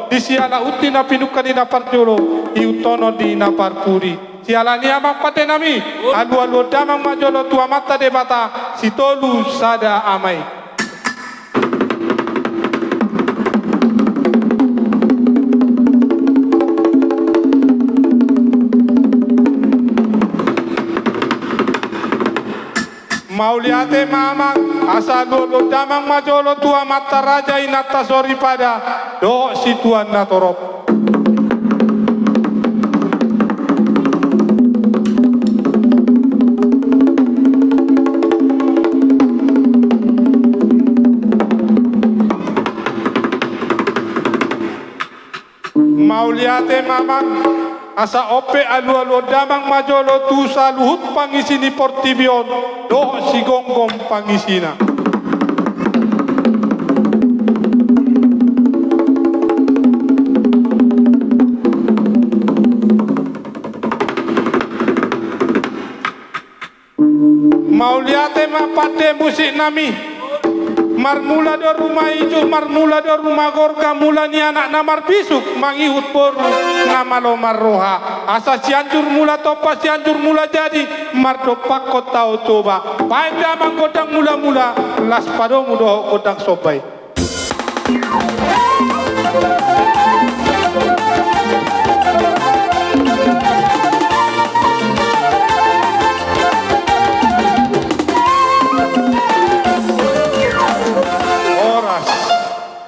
di siala uti na pinuka di na parjolo iutono di na parpuri siala ni amang pate nami alu damang majolo tua mata de bata sitolu sada amai. Mauliate mamang asa lolo damang majolo tua mata raja inata sori pada do si tuan na torop. Mauliate mamang asa ope alu damang majolo tu sa luhut pangisi ni Portibion do si gonggong pangisina. Mauliate mapate musik nami marmula do rumah ijo marmula do rumah gorga mula ni anak namar bisuk mangihut boru namalo marroha asa sianjur mula topa sianjur mula jadi mardopak kota coba baik damang kodang mula las padomu do kodang sobai.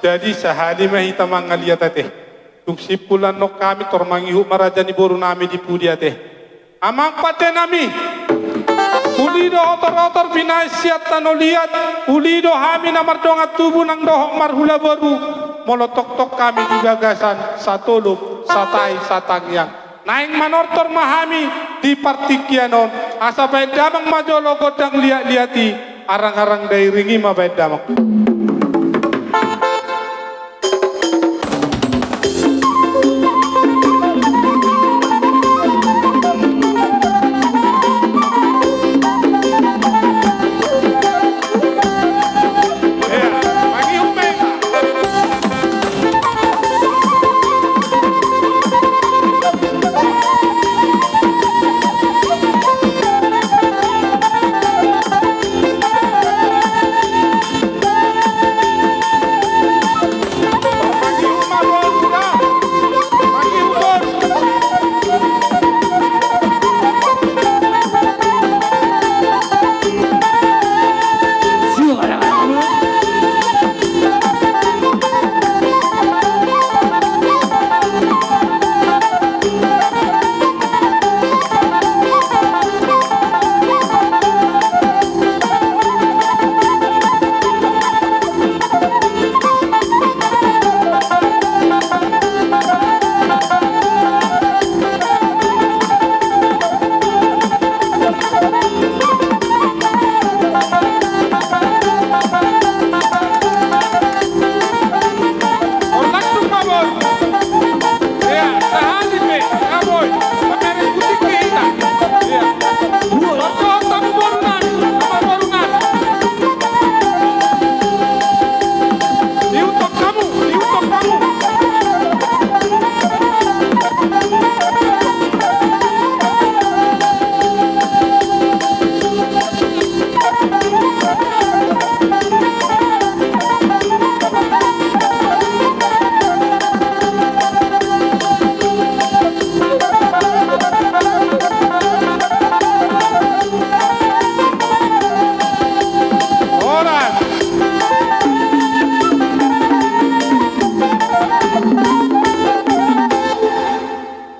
Jadi sahali mahita mangalia teh tuksipulan no kami tormangi hu maraja ni boru nami di pudia teh amang pate nami ulido otor binasiat tano liat ulido hami namar dongat tubuh nang dohok marhula boru molotok kami di gagasan satolub satai satangyang naing manortor mahami di partikianon asa baik damang majolo godang liati arang-arang dari ringi ma baik damang.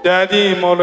Jadi mau